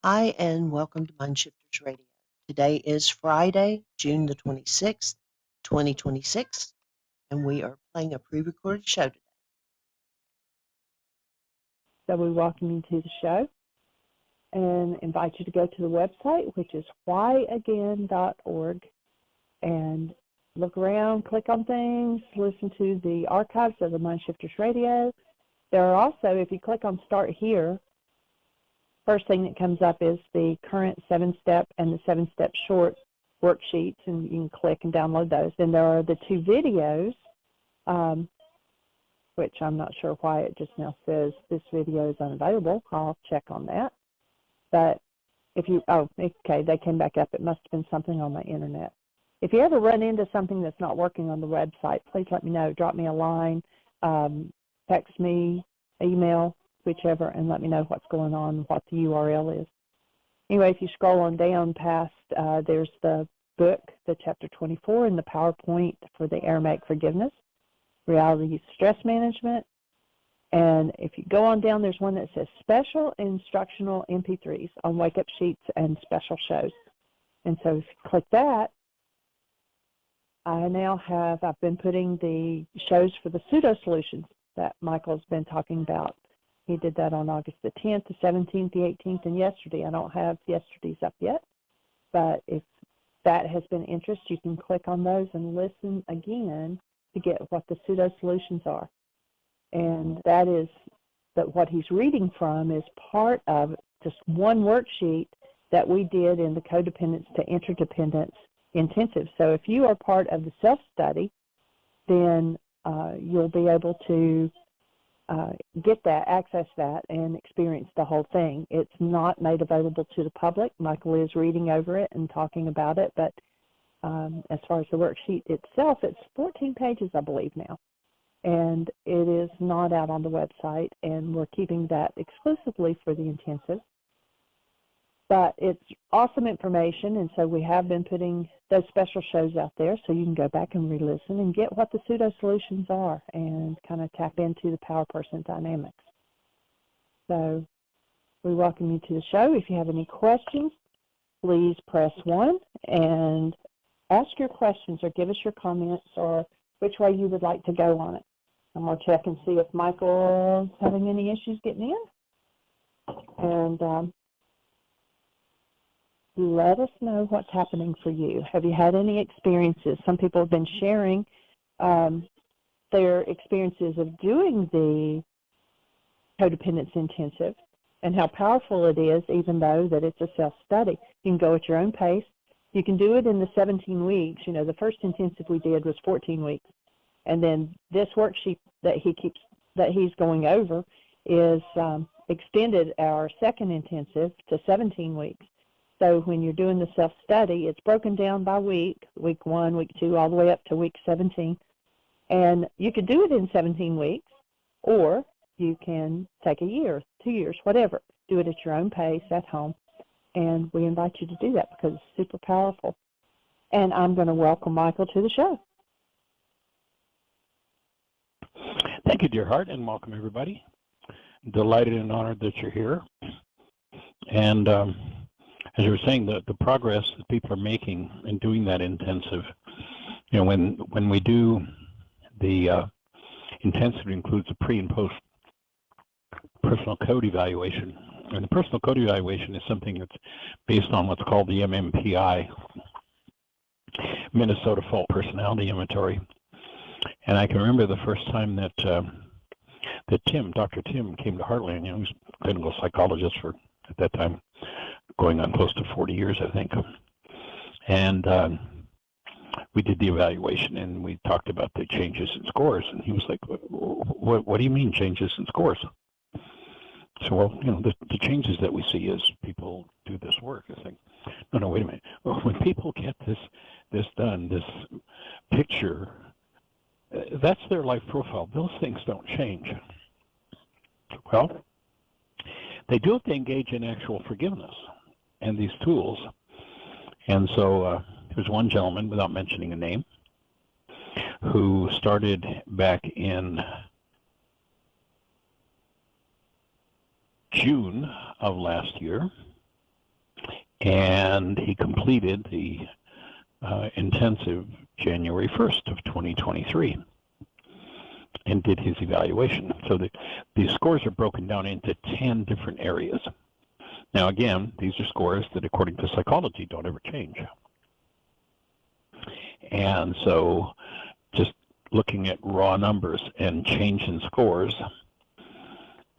Hi, and welcome to Mindshifters Radio. Today is Friday, June the 26th, 2026, and we are playing a pre-recorded show today. So we welcome you to the show and invite you to go to the website, which is whyagain.org, and look around, click on things, listen to the archives of the Mindshifters Radio. There are also, if you click on Start Here, first thing that comes up is the current 7-step and the 7-step short worksheets, and you can click and download those. Then there are the 2 videos, which I'm not sure why it just now says this video is unavailable. I'll check on that. But if you, okay, they came back up. It must have been something on my internet. If you ever run into something that's not working on the website, please let me know. Drop me a line, text me, email, whichever, and let me know what's going on, what the URL is. Anyway, if you scroll on down past, there's the book, the chapter 24, and the PowerPoint for the Aramaic forgiveness, reality stress management. And if you go on down, there's one that says special instructional MP3s on wake-up sheets and special shows. And so if you click that, I've been putting the shows for the pseudo solutions that Michael's been talking about. He did that on August the 10th, the 17th, the 18th, and yesterday. I don't have yesterday's up yet, but if that has been interest, you can click on those and listen again to get what the pseudo solutions are. And that is that what he's reading from is part of just one worksheet that we did in the codependence to interdependence intensive. So if you are part of the self-study, then you'll be able to get that, access that, and experience the whole thing. It's not made available to the public. Michael is reading over it and talking about it, but as far as the worksheet itself, it's 14 pages, I believe, now. And it is not out on the website, and we're keeping that exclusively for the intensive. But it's awesome information, and so we have been putting those special shows out there so you can go back and re-listen and get what the pseudo solutions are and kind of tap into the power person dynamics. So we welcome you to the show. If you have any questions, please press 1 and ask your questions or give us your comments or which way you would like to go on it. I'm going to check and see if Michael's having any issues getting in. And let us know what's happening for you. Have you had any experiences? Some people have been sharing their experiences of doing the codependence intensive and how powerful it is, even though that it's a self-study. You can go at your own pace. You can do it in the 17 weeks. You know, the first intensive we did was 14 weeks. And then this worksheet that he's going over is extended our second intensive to 17 weeks. So when you're doing the self-study, it's broken down by week 1, week 2, all the way up to week 17. And you could do it in 17 weeks, or you can take a year, 2 years, whatever. Do it at your own pace at home. And we invite you to do that because it's super powerful. And I'm going to welcome Michael to the show. Thank you, dear heart, and welcome everybody. Delighted and honored that you're here. And as you were saying, the progress that people are making in doing that intensive, you know, when we do the intensive, it includes a pre and post personal code evaluation. And the personal code evaluation is something that's based on what's called the MMPI, Minnesota Fault Personality Inventory. And I can remember the first time that Dr. Tim came to Heartland. You know, he was a clinical psychologist for, at that time, going on close to 40 years, I think. And we did the evaluation, and we talked about the changes in scores. And he was like, what do you mean changes in scores? So, well, you know, the changes that we see as people do this work, I think, no, wait a minute. When people get this done, this picture, that's their life profile. Those things don't change. Well, they do if they engage in actual forgiveness and these tools. And so there's one gentleman, without mentioning a name, who started back in June of last year, and he completed the intensive January 1st of 2023 and did his evaluation. So the scores are broken down into 10 different areas. Now again, these are scores that according to psychology don't ever change. And so just looking at raw numbers and change in scores,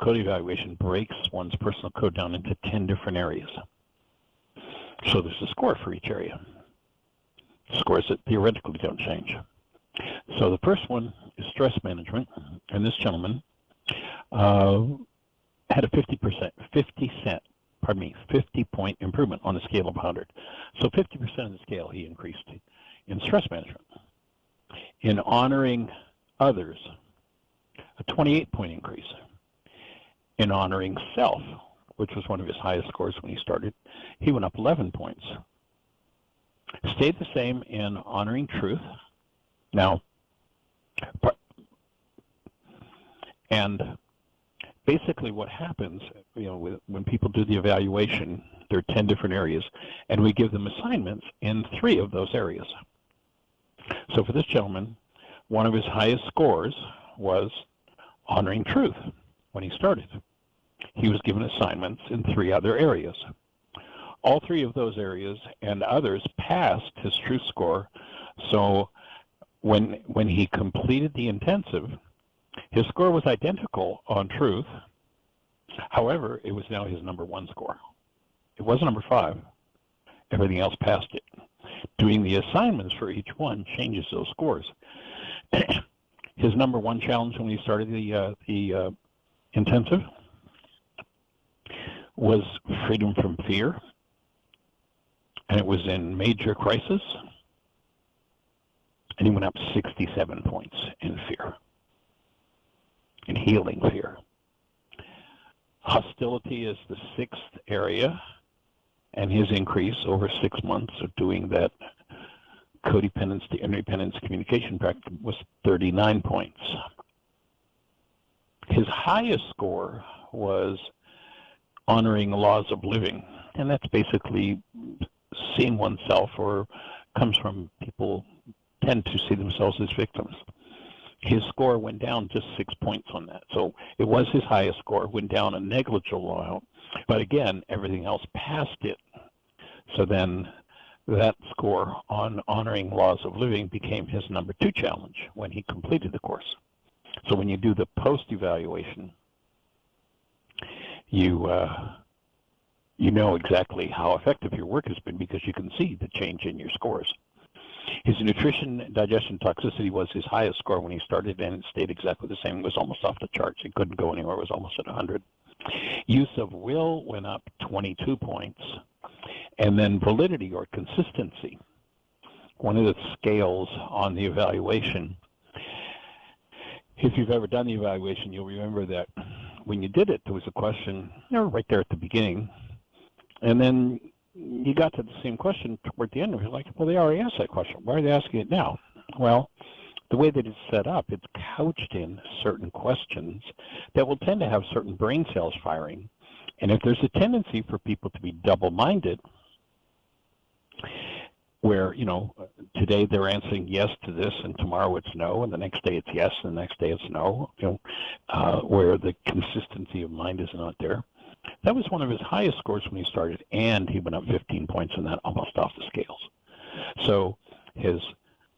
code evaluation breaks one's personal code down into 10 different areas. So there's a score for each area. Scores that theoretically don't change. So the first one is stress management, and this gentleman had a 50-point improvement on a scale of 100. So 50% of the scale he increased in stress management. In honoring others, a 28-point increase. In honoring self, which was one of his highest scores when he started, he went up 11 points. Stayed the same in honoring truth. Now, and basically what happens, when people do the evaluation, there are 10 different areas, and we give them assignments in 3 of those areas. So for this gentleman, one of his highest scores was honoring truth when he started. He was given assignments in 3 other areas. All 3 of those areas and others passed his truth score. So when he completed the intensive, his score was identical on truth. However, it was now his number 1 score. It was number 5. Everything else passed it. Doing the assignments for each one changes those scores. His number 1 challenge when he started the intensive was freedom from fear, and it was in major crisis, and he went up 67 points in fear, in healing fear. Hostility is the 6th area, and his increase over 6 months of doing that codependence to interdependence communication practice was 39 points. His highest score was honoring laws of living, and that's basically seeing oneself, or comes from people tend to see themselves as victims. His score went down just 6 points on that. So it was his highest score, went down a negligible amount, but again, everything else passed it. So then that score on honoring laws of living became his number 2 challenge when he completed the course. So when you do the post-evaluation, you know exactly how effective your work has been because you can see the change in your scores. His nutrition, digestion, toxicity was his highest score when he started, and it stayed exactly the same. It was almost off the charts. It couldn't go anywhere. It was almost at 100. Use of will went up 22 points. And then validity or consistency, one of the scales on the evaluation. If you've ever done the evaluation, you'll remember that when you did it, there was a question right there at the beginning. And then you got to the same question toward the end, and you're like, well, they already asked that question. Why are they asking it now? Well, the way that it's set up, it's couched in certain questions that will tend to have certain brain cells firing. And if there's a tendency for people to be double-minded, where, today they're answering yes to this, and tomorrow it's no, and the next day it's yes, and the next day it's no, where the consistency of mind is not there. That was one of his highest scores when he started, and he went up 15 points on that, almost off the scales. So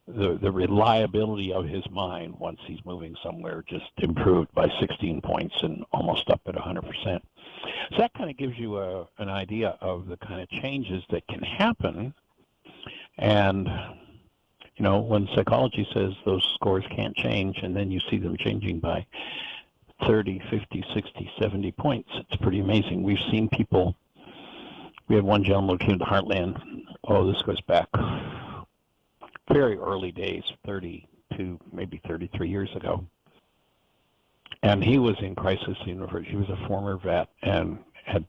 the reliability of his mind once he's moving somewhere just improved by 16 points and almost up at 100%. So that kind of gives you an idea of the kind of changes that can happen. And, when psychology says those scores can't change, and then you see them changing by 30, 50, 60, 70 points, it's pretty amazing. We've seen people, we had one gentleman who came to Heartland, this goes back very early days, 32, maybe 33 years ago. And he was in crisis university. He was a former vet and had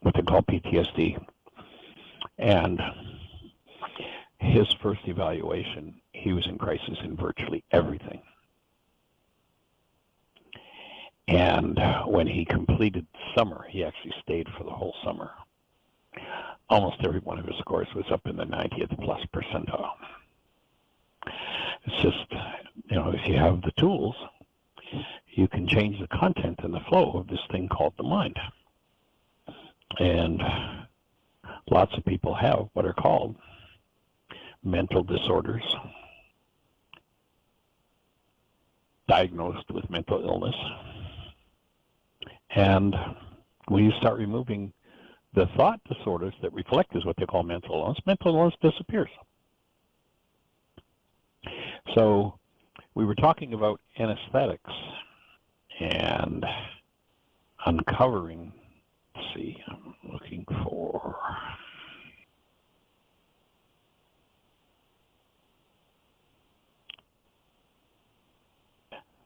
what they call PTSD. And his first evaluation, he was in crisis in virtually everything. And when he completed summer, he actually stayed for the whole summer. almost every one of his scores was up in the 90th plus percentile. It's just, if you have the tools, you can change the content and the flow of this thing called the mind. And lots of people have what are called mental disorders, diagnosed with mental illness. And when you start removing the thought disorders that reflect as what they call mental illness disappears. So we were talking about anesthetics and uncovering, let's see, I'm looking for,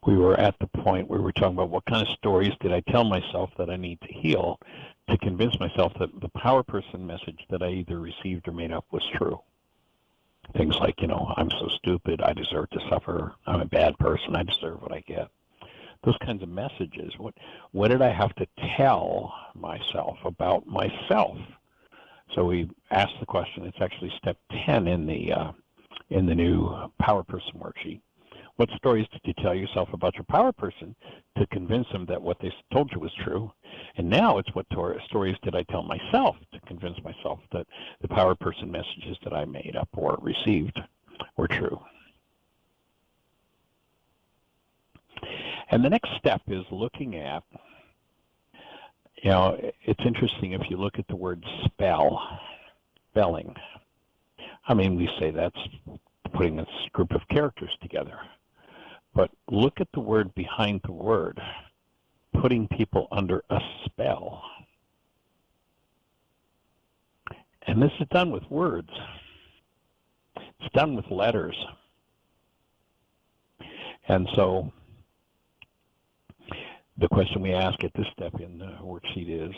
we were at the point where we were talking about what kind of stories did I tell myself that I need to heal to convince myself that the power person message that I either received or made up was true. Things like, I'm so stupid, I deserve to suffer, I'm a bad person, I deserve what I get. Those kinds of messages. What did I have to tell myself about myself? So we asked the question, it's actually step 10 in the new Power Person worksheet. What stories did you tell yourself about your power person to convince them that what they told you was true? And now it's what stories did I tell myself to convince myself that the power person messages that I made up or received were true? And the next step is looking at, it's interesting if you look at the word spelling. I mean, we say that's putting this group of characters together. But look at the word behind the word, putting people under a spell. And this is done with words. It's done with letters. And so the question we ask at this step in the worksheet is,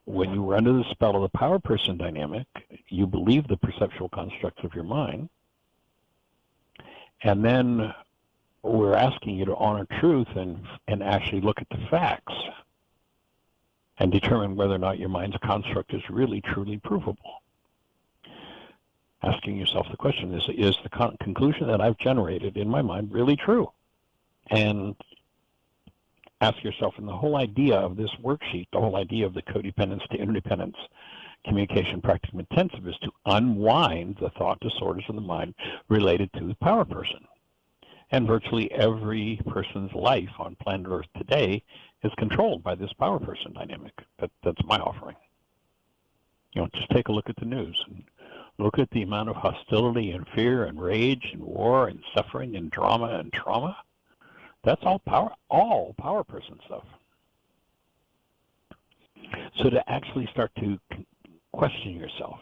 when you were under the spell of the power person dynamic, you believe the perceptual constructs of your mind, and then we're asking you to honor truth and actually look at the facts and determine whether or not your mind's construct is really, truly provable. Asking yourself the question, is the conclusion that I've generated in my mind really true? And ask yourself, and the whole idea of this worksheet, the whole idea of the codependence to interdependence, communication, practical, intensive, is to unwind the thought disorders of the mind related to the power person. And virtually every person's life on planet Earth today is controlled by this power person dynamic. That's my offering. Just take a look at the news and look at the amount of hostility and fear and rage and war and suffering and drama and trauma. That's all power person stuff. So to actually start to question yourself,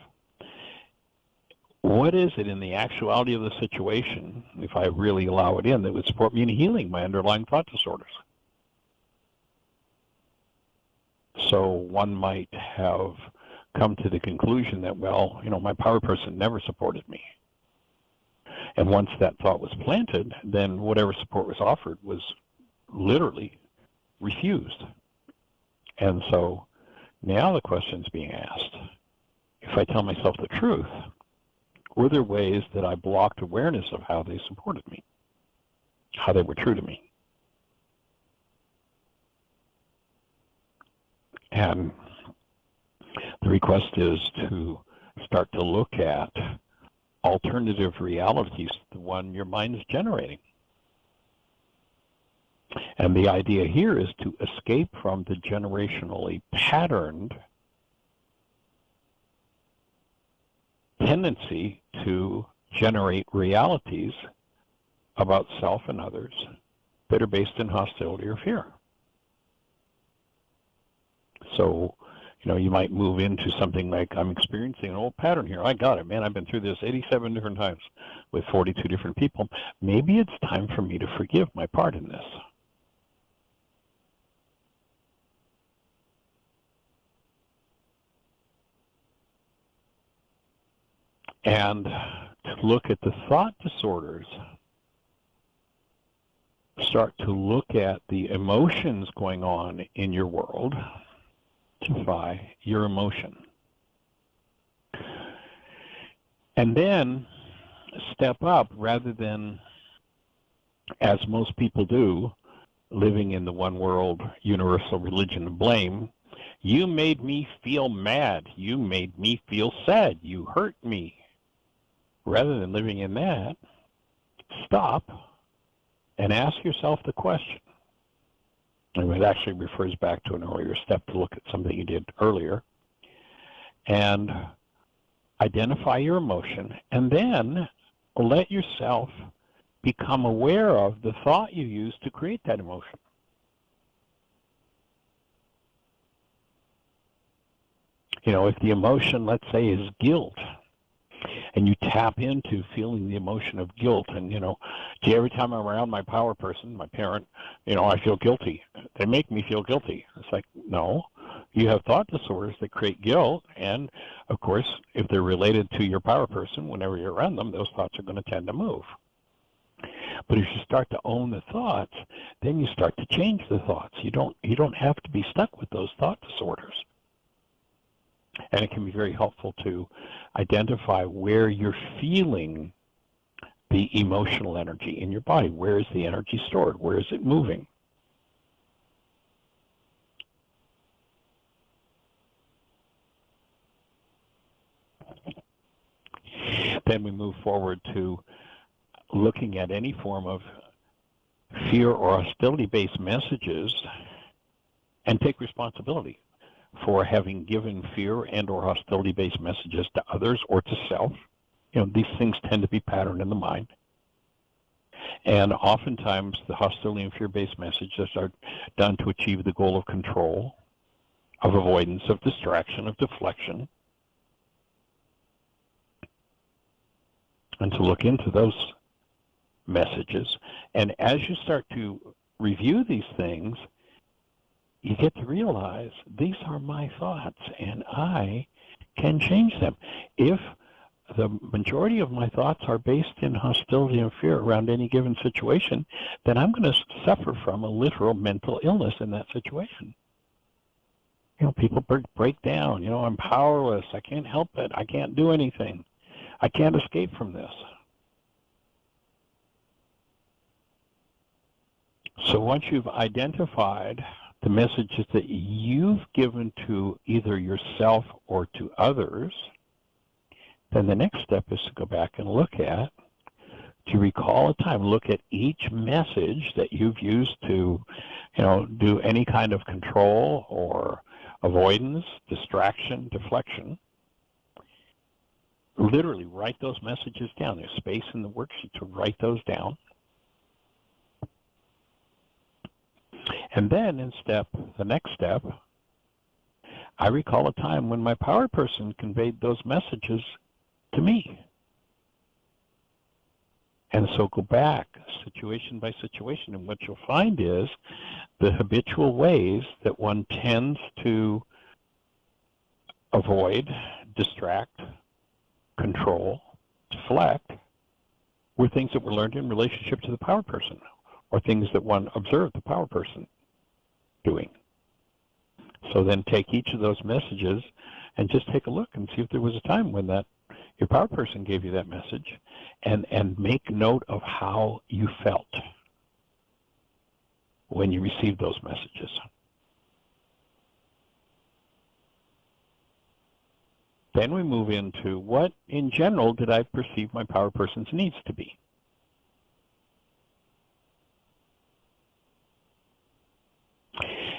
what is it in the actuality of the situation, if I really allow it in, that would support me in healing my underlying thought disorders? So one might have come to the conclusion that, my power person never supported me. And once that thought was planted, then whatever support was offered was literally refused. And so now the question's being asked, if I tell myself the truth, were there ways that I blocked awareness of how they supported me, how they were true to me? And the request is to start to look at alternative realities, the one your mind is generating. And the idea here is to escape from the generationally patterned tendency to generate realities about self and others that are based in hostility or fear. So, you might move into something like, I'm experiencing an old pattern here. I got it, man. I've been through this 87 different times with 42 different people. Maybe it's time for me to forgive my part in this. And to look at the thought disorders, start to look at the emotions going on in your world, identify your emotion. And then step up rather than, as most people do, living in the one world universal religion of blame. You made me feel mad. You made me feel sad. You hurt me. Rather than living in that, stop and ask yourself the question. And it actually refers back to an earlier step to look at something you did earlier. And identify your emotion, and then let yourself become aware of the thought you used to create that emotion. If the emotion, let's say, is guilt, and you tap into feeling the emotion of guilt, and gee, every time I'm around my power person, my parent, I feel guilty. They make me feel guilty. It's like, no, you have thought disorders that create guilt, and of course, if they're related to your power person, whenever you're around them, those thoughts are going to tend to move. But if you start to own the thoughts, then you start to change the thoughts. You don't have to be stuck with those thought disorders. And it can be very helpful to identify where you're feeling the emotional energy in your body. Where is the energy stored? Where is it moving? Then we move forward to looking at any form of fear or hostility-based messages and take responsibility for having given fear and or hostility-based messages to others or to self. These things tend to be patterned in the mind. And oftentimes the hostility and fear-based messages are done to achieve the goal of control, of avoidance, of distraction, of deflection. And to look into those messages. And as you start to review these things, you get to realize these are my thoughts and I can change them. If the majority of my thoughts are based in hostility and fear around any given situation, then I'm going to suffer from a literal mental illness in that situation. People break down. I'm powerless. I can't help it. I can't do anything. I can't escape from this. So once you've identified the messages that you've given to either yourself or to others, then the next step is to go back and look at, to recall a time, look at each message that you've used to, do any kind of control or avoidance, distraction, deflection. Literally write those messages down. There's space in the worksheet to write those down. And then the next step, I recall a time when my power person conveyed those messages to me. And so go back situation by situation, and what you'll find is the habitual ways that one tends to avoid, distract, control, deflect, were things that were learned in relationship to the power person, or things that one observed the power person doing. So then take each of those messages and just take a look and see if there was a time when your power person gave you that message, and make note of how you felt when you received those messages. Then we move into what, in general, did I perceive my power person's needs to be?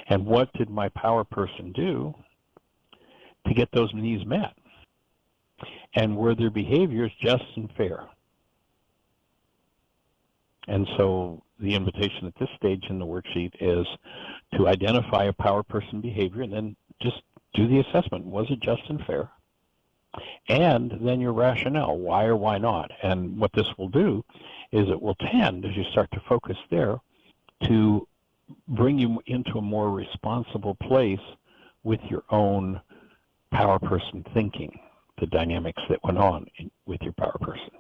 And what did my power person do to get those needs met? And were their behaviors just and fair? And so the invitation at this stage in the worksheet is to identify a power person behavior and then just do the assessment. Was it just and fair? And then your rationale, why or why not? And what this will do is it will tend, as you start to focus there, to bring you into a more responsible place with your own power person thinking, the dynamics that went on with your power person.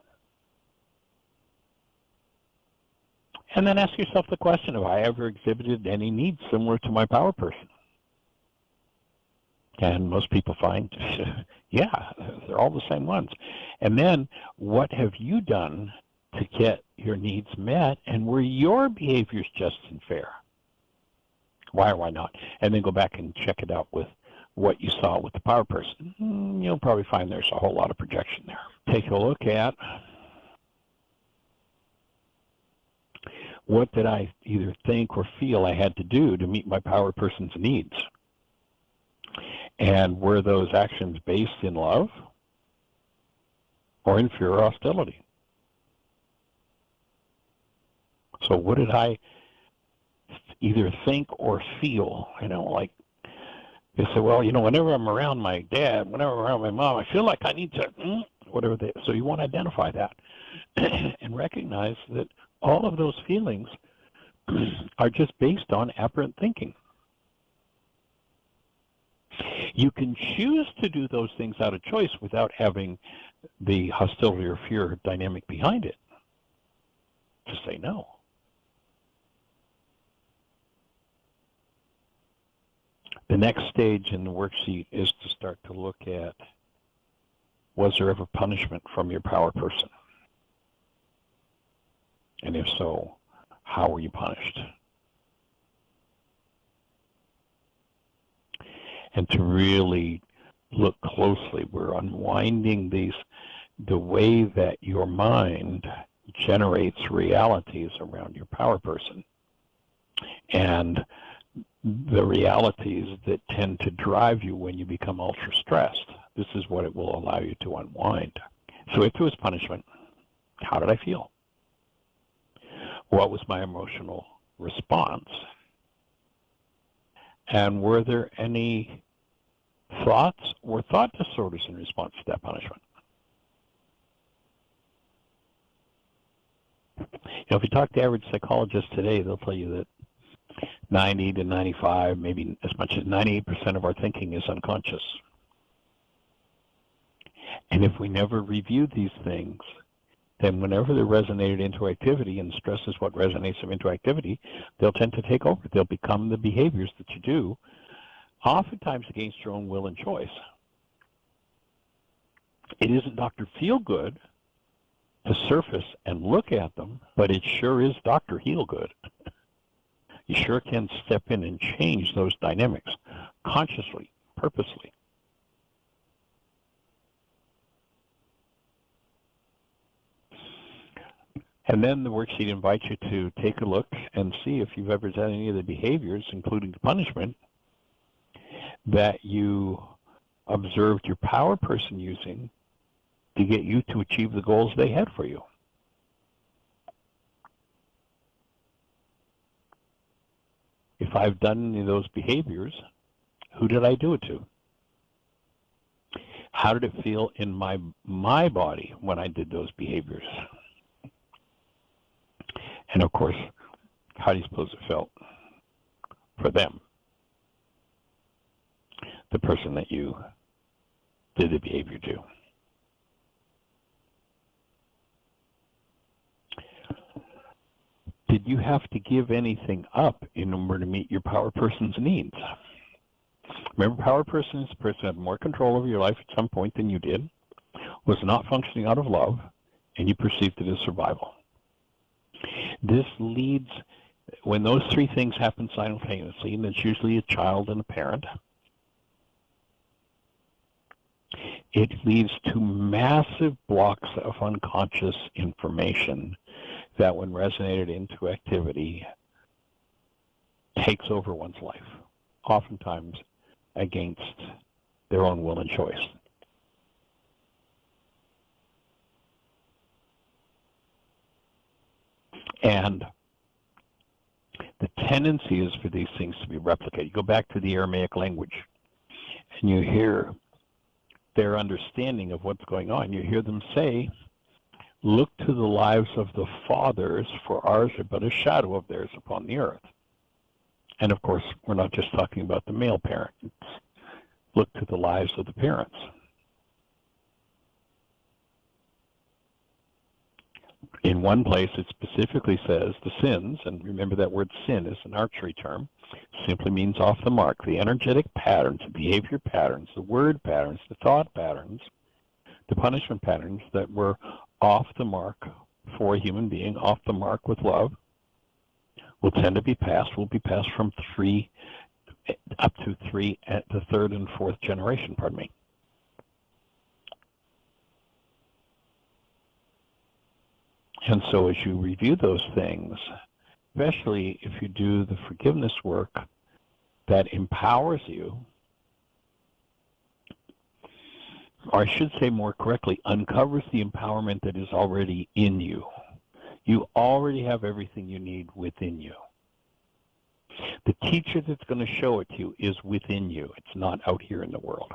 And then ask yourself the question, have I ever exhibited any needs similar to my power person? And most people find, yeah, they're all the same ones. And then what have you done to get your needs met, and were your behaviors just and fair? Why or why not? And then go back and check it out with what you saw with the power person. You'll probably find there's a whole lot of projection there. Take a look at what did I either think or feel I had to do to meet my power person's needs. And were those actions based in love or in fear or hostility? So what did I either think or feel? Like they say, well, whenever I'm around my dad, whenever I'm around my mom, I feel like I need to, whatever they. So you want to identify that and recognize that all of those feelings are just based on aberrant thinking. You can choose to do those things out of choice without having the hostility or fear dynamic behind it. Just say no. The next stage in the worksheet is to start to look at, was there ever punishment from your power person? And if so, how were you punished? And to really look closely, we're unwinding the way that your mind generates realities around your power person, and the realities that tend to drive you when you become ultra stressed. This is what it will allow you to unwind. So if there was punishment, how did I feel? What was my emotional response? And were there any thoughts or thought disorders in response to that punishment? If you talk to average psychologists today, they'll tell you that 90 to 95, maybe as much as 98% of our thinking is unconscious. And if we never review these things, then whenever they're resonated into activity, and stress is what resonates them into activity, they'll tend to take over. They'll become the behaviors that you do, oftentimes against your own will and choice. It isn't Dr. Feelgood to surface and look at them, but it sure is Dr. Heelgood. You sure can step in and change those dynamics consciously, purposely. And then the worksheet invites you to take a look and see if you've ever done any of the behaviors, including the punishment, that you observed your power person using to get you to achieve the goals they had for you. If I've done any of those behaviors, who did I do it to? How did it feel in my body when I did those behaviors? And of course, how do you suppose it felt for them, the person that you did the behavior to? Did you have to give anything up in order to meet your power person's needs? Remember, power person is the person who had more control over your life at some point than you did, was not functioning out of love, and you perceived it as survival. This leads, when those three things happen simultaneously, and it's usually a child and a parent, it leads to massive blocks of unconscious information that, when resonated into activity, takes over one's life, oftentimes against their own will and choice. And the tendency is for these things to be replicated. You go back to the Aramaic language, and you hear their understanding of what's going on. You hear them say, look to the lives of the fathers, for ours are but a shadow of theirs upon the earth. And of course, we're not just talking about the male parent. It's look to the lives of the parents. In one place, it specifically says the sins, and remember that word sin is an archery term. Simply means off the mark. The energetic patterns, the behavior patterns, the word patterns, the thought patterns, the punishment patterns that were off the mark for a human being, off the mark with love, will tend to be passed, will be passed from 3 up to 3 at the 3rd and 4th generation, pardon me. And so as you review those things, especially if you do the forgiveness work that empowers you, or I should say more correctly, uncovers the empowerment that is already in you. You already have everything you need within you. The teacher that's going to show it to you is within you. It's not out here in the world.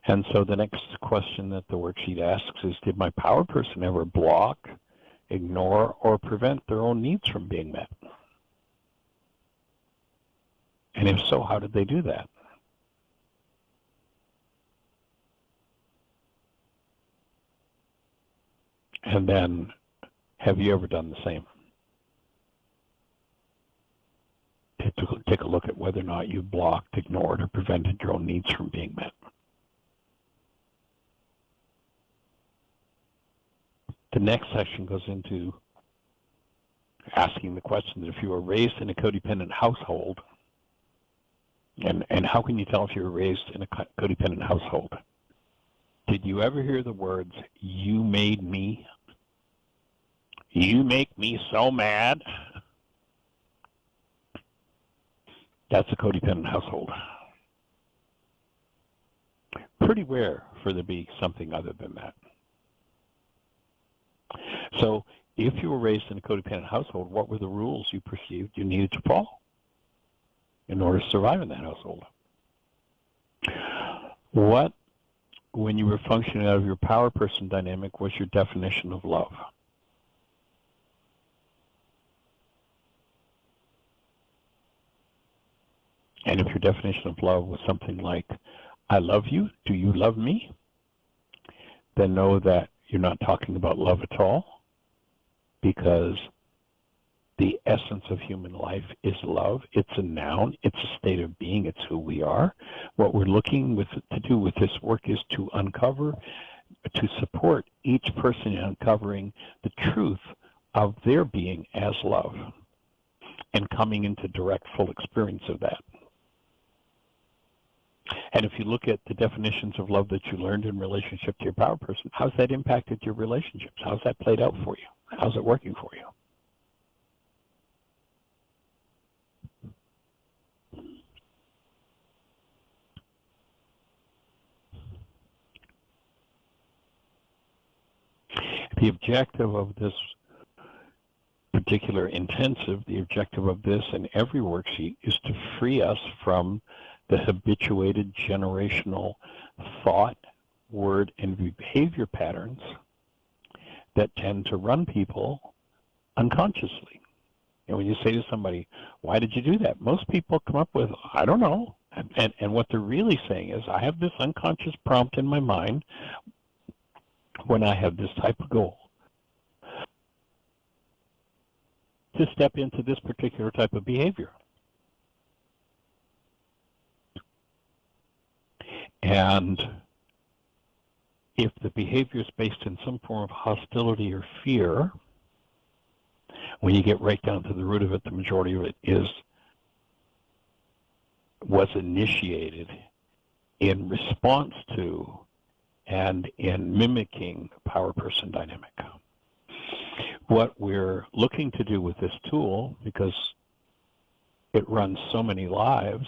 And so the next question that the worksheet asks is, did my power person ever block, ignore, or prevent their own needs from being met? And if so, how did they do that? And then, have you ever done the same? Take a look at whether or not you blocked, ignored, or prevented your own needs from being met. The next section goes into asking the question that if you were raised in a codependent household, and how can you tell if you were raised in a codependent household? Did you ever hear the words, "You made me"? "You make me so mad"? That's a codependent household. Pretty rare for there to be something other than that. So if you were raised in a codependent household, what were the rules you perceived you needed to follow in order to survive in that household? What, when you were functioning out of your power person dynamic, was your definition of love? And if your definition of love was something like, "I love you, do you love me?" then know that you're not talking about love at all, because the essence of human life is love. It's a noun. It's a state of being. It's who we are. What we're looking to do with this work is to uncover, to support each person in uncovering the truth of their being as love and coming into direct, full experience of that. And if you look at the definitions of love that you learned in relationship to your power person, how's that impacted your relationships? How's that played out for you? How's it working for you? The objective of this particular intensive, the objective of this and every worksheet, is to free us from the habituated generational thought, word, and behavior patterns that tend to run people unconsciously. And when you say to somebody, "Why did you do that?" most people come up with, "I don't know." And what they're really saying is, I have this unconscious prompt in my mind when I have this type of goal to step into this particular type of behavior. And if the behavior is based in some form of hostility or fear, when you get right down to the root of it, the majority of it was initiated in response to and in mimicking power person dynamic. What we're looking to do with this tool, because it runs so many lives,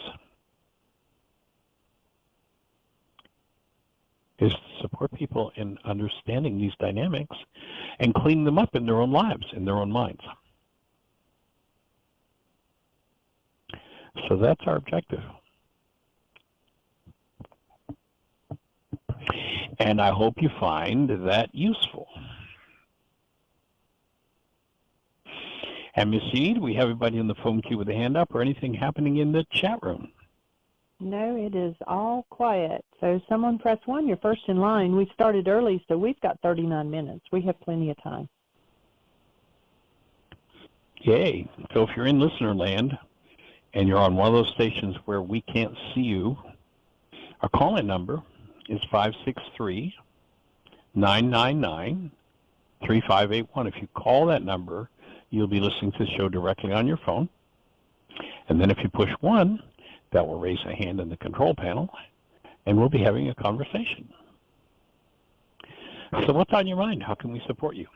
is to support people in understanding these dynamics and clean them up in their own lives, in their own minds. So that's our objective. And I hope you find that useful. And Ms. Seed, we have everybody in the phone queue with a hand up, or anything happening in the chat room? No, it is all quiet. So someone press 1. You're first in line. We started early, so we've got 39 minutes. We have plenty of time. Yay. So if you're in listener land and you're on one of those stations where we can't see you, our call-in number is 563-999-3581. If you call that number, you'll be listening to the show directly on your phone. And then if you push 1, that will raise a hand in the control panel, and we'll be having a conversation. So what's on your mind? How can we support you?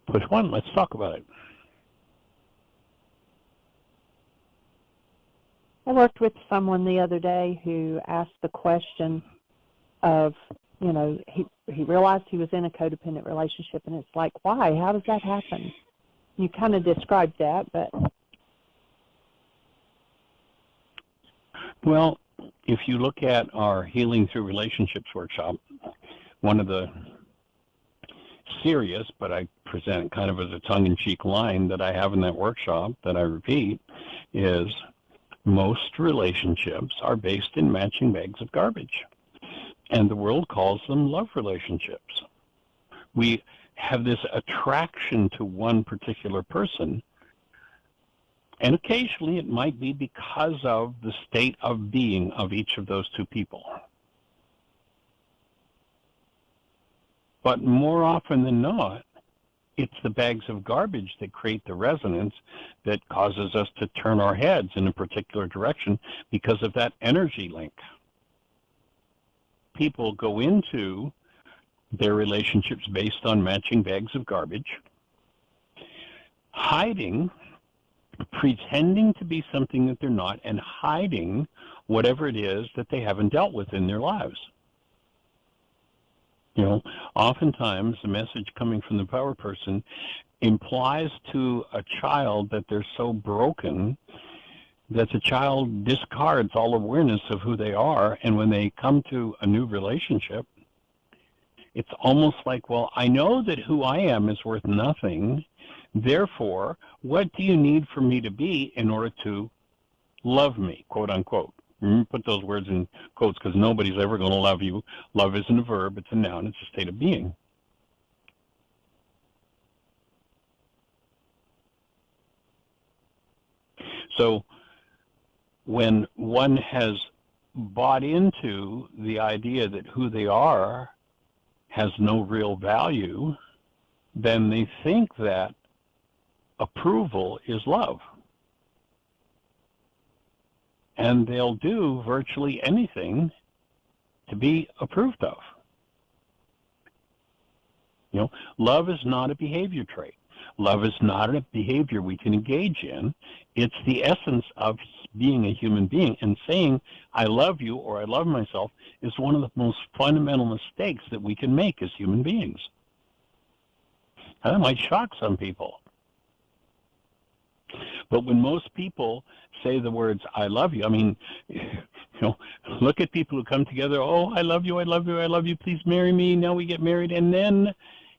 Push 1. Let's talk about it. I worked with someone the other day who asked the question of, you know, he realized he was in a codependent relationship, and it's like, why? How does that happen? You kind of described that, but... Well, if you look at our Healing Through Relationships workshop, one of the serious, but I present it kind of as a tongue-in-cheek line that I have in that workshop that I repeat is most relationships are based in matching bags of garbage. And the world calls them love relationships. We have this attraction to one particular person, and occasionally it might be because of the state of being of each of those two people. But more often than not, it's the bags of garbage that create the resonance that causes us to turn our heads in a particular direction because of that energy link. People go into their relationships based on matching bags of garbage, hiding, pretending to be something that they're not, and hiding whatever it is that they haven't dealt with in their lives. You know, oftentimes the message coming from the power person implies to a child that they're so broken that the child discards all awareness of who they are, and when they come to a new relationship, it's almost like, well, I know that who I am is worth nothing, therefore, what do you need for me to be in order to love me, quote unquote? Put those words in quotes because nobody's ever going to love you. Love isn't a verb, it's a noun, it's a state of being. So when one has bought into the idea that who they are has no real value, then they think that approval is love. And they'll do virtually anything to be approved of. You know, love is not a behavior trait. Love is not a behavior we can engage in. It's the essence of being a human being. And saying, I love you or I love myself is one of the most fundamental mistakes that we can make as human beings. And that might shock some people. But when most people say the words, I love you, I mean, you know, look at people who come together, oh, I love you, I love you, I love you, please marry me, now we get married, and then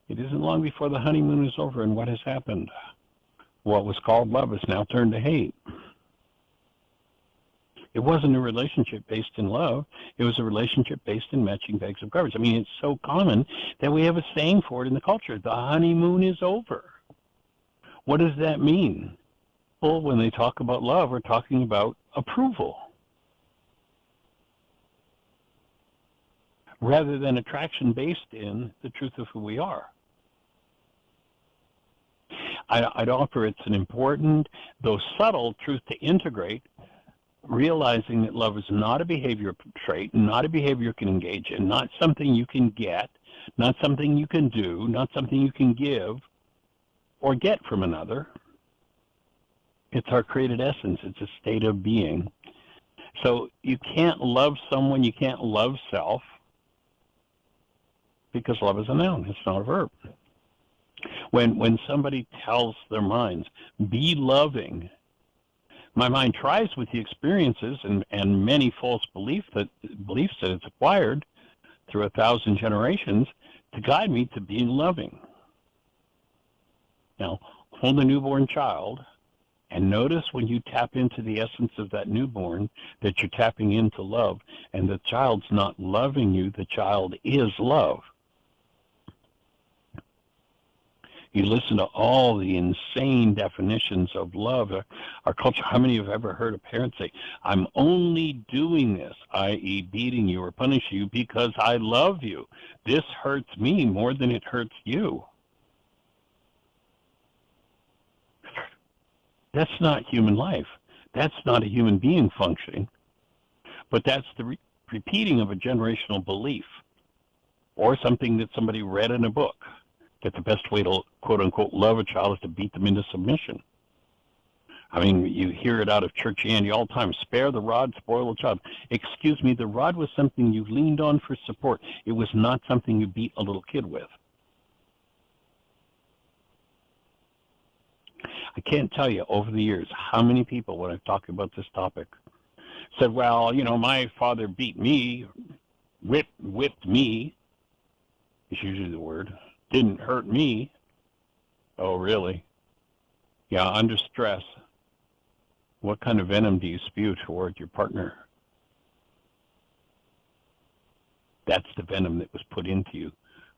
it isn't long before the honeymoon is over, and what has happened? What was called love is now turned to hate. It wasn't a relationship based in love, it was a relationship based in matching bags of garbage. I mean, it's so common that we have a saying for it in the culture, the honeymoon is over. What does that mean? Well, when they talk about love, we're talking about approval rather than attraction based in the truth of who we are. I'd offer it's an important, though subtle, truth to integrate, realizing that love is not a behavior trait, not a behavior you can engage in, not something you can get, not something you can do, not something you can give or get from another. It's our created essence. It's a state of being. So you can't love someone, you can't love self, because love is a noun. It's not a verb. When somebody tells their minds, be loving, my mind tries with the experiences and many false beliefs that it's acquired through 1,000 generations to guide me to being loving. Now, hold a newborn child And notice when you tap into the essence of that newborn that you're tapping into love, and the child's not loving you, the child is love. You listen to all the insane definitions of love. Our culture, how many have ever heard a parent say, I'm only doing this, i.e. beating you or punishing you because I love you. This hurts me more than it hurts you. That's not human life. That's not a human being functioning. But that's the repeating of a generational belief or something that somebody read in a book, that the best way to, quote unquote, love a child is to beat them into submission. I mean, you hear it out of churchianity all the time. Spare the rod, spoil the child. Excuse me, the rod was something you leaned on for support. It was not something you beat a little kid with. I can't tell you over the years how many people, when I've talked about this topic, said, well, you know, my father beat me, whipped me, is usually the word, didn't hurt me. Oh, really? Yeah, under stress. What kind of venom do you spew toward your partner? That's the venom that was put into you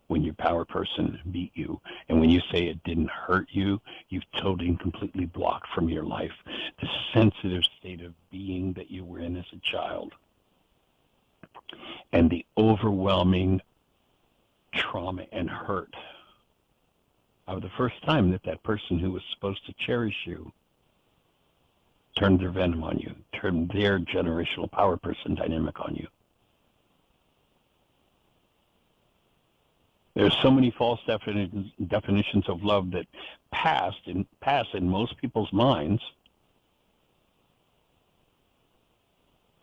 when your power person beat you. And when you say it didn't hurt you, you've totally and completely blocked from your life the sensitive state of being that you were in as a child and the overwhelming trauma and hurt of the first time that that person who was supposed to cherish you turned their venom on you, turned their generational power person dynamic on you. There's so many false definitions of love that pass in most people's minds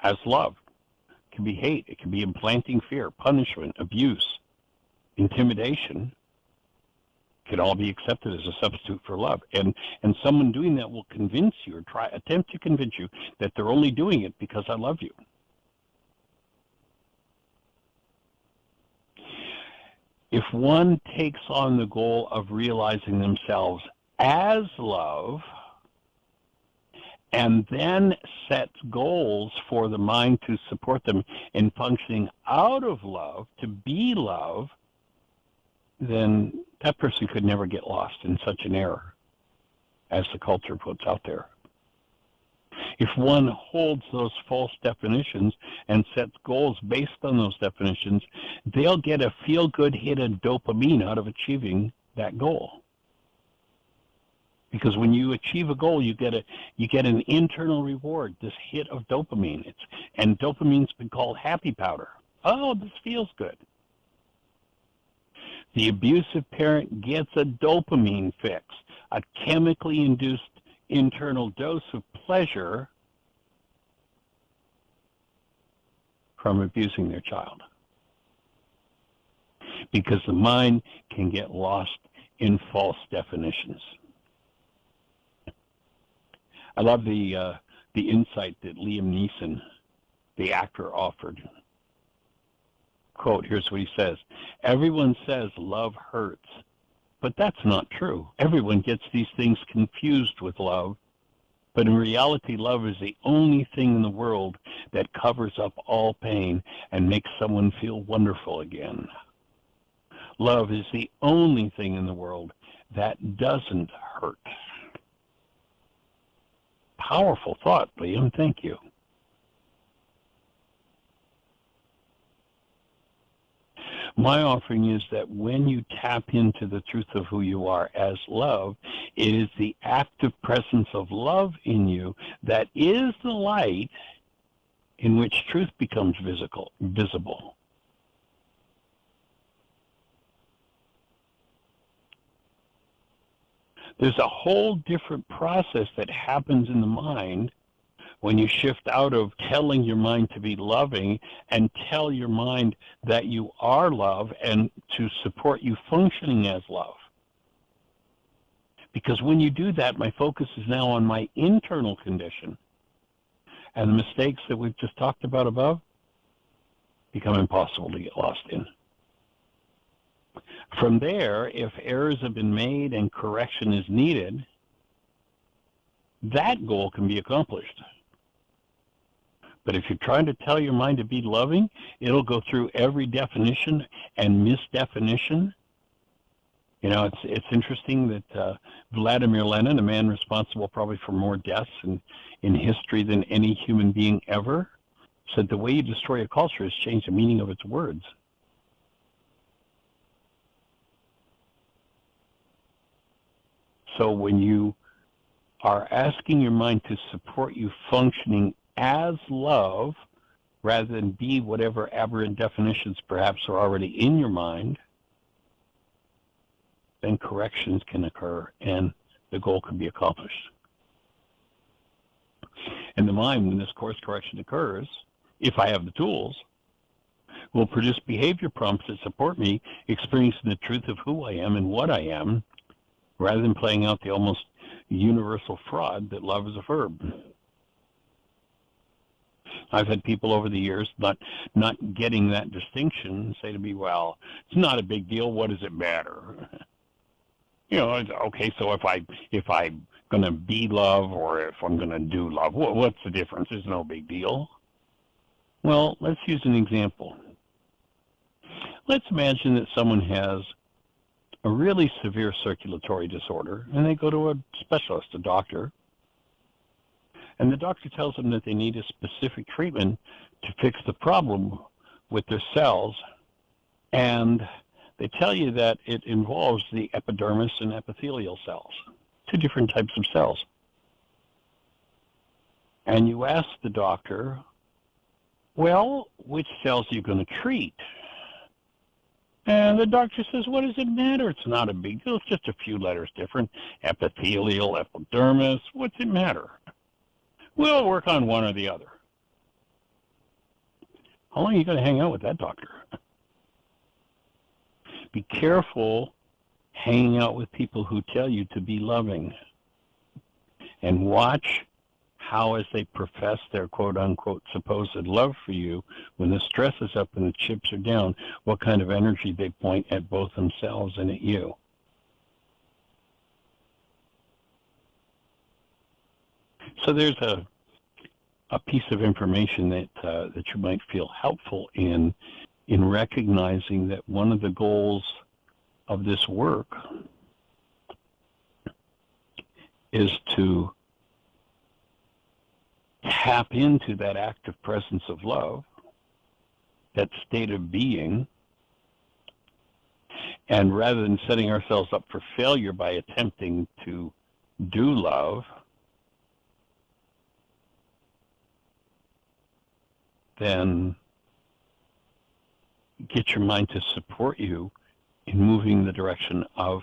as love. It can be hate. It can be implanting fear, punishment, abuse, intimidation. It can all be accepted as a substitute for love. And someone doing that will convince you or attempt to convince you that they're only doing it because I love you. If one takes on the goal of realizing themselves as love and then sets goals for the mind to support them in functioning out of love, to be love, then that person could never get lost in such an error as the culture puts out there. If one holds those false definitions and sets goals based on those definitions, they'll get a feel-good hit of dopamine out of achieving that goal. Because when you achieve a goal, you get an internal reward, this hit of dopamine. And dopamine's been called happy powder. Oh, this feels good. The abusive parent gets a dopamine fix, a chemically induced internal dose of pleasure from abusing their child. Because the mind can get lost in false definitions. I love the insight that Liam Neeson, the actor, offered. Quote, here's what he says. Everyone says love hurts, but that's not true. Everyone gets these things confused with love, but in reality, love is the only thing in the world that covers up all pain and makes someone feel wonderful again. Love is the only thing in the world that doesn't hurt. Powerful thought, Liam. Thank you. My offering is that when you tap into the truth of who you are as love, it is the active presence of love in you that is the light in which truth becomes visible. There's a whole different process that happens in the mind when you shift out of telling your mind to be loving and tell your mind that you are love and to support you functioning as love. Because when you do that, my focus is now on my internal condition. And the mistakes that we've just talked about above become impossible to get lost in. From there, if errors have been made and correction is needed, that goal can be accomplished. But if you're trying to tell your mind to be loving, it'll go through every definition and misdefinition. You know, it's interesting that Vladimir Lenin, a man responsible probably for more deaths in history than any human being ever, said the way you destroy a culture is change the meaning of its words. So when you are asking your mind to support you functioning as love rather than be whatever aberrant definitions perhaps are already in your mind, then corrections can occur and the goal can be accomplished. And the mind, when this course correction occurs, if I have the tools, will produce behavior prompts that support me experiencing the truth of who I am and what I am, rather than playing out the almost universal fraud that love is a verb. I've had people over the years not getting that distinction say to me, well, it's not a big deal, what does it matter? You know, okay, so if I'm going to be love or if I'm going to do love, what's the difference? It's no big deal. Well, let's use an example. Let's imagine that someone has a really severe circulatory disorder and they go to a specialist, a doctor, and the doctor tells them that they need a specific treatment to fix the problem with their cells, and they tell you that it involves the epidermis and epithelial cells, two different types of cells. And you ask the doctor, well, which cells are you going to treat? And the doctor says, what does it matter? It's not a big deal. It's just a few letters different. Epithelial, epidermis, what's it matter? We'll work on one or the other. How long are you going to hang out with that doctor? Be careful hanging out with people who tell you to be loving. And watch how, as they profess their quote-unquote supposed love for you, when the stress is up and the chips are down, what kind of energy they point at both themselves and at you. So there's a piece of information that you might feel helpful in recognizing that one of the goals of this work is to tap into that active presence of love, that state of being, and rather than setting ourselves up for failure by attempting to do love, then get your mind to support you in moving in the direction of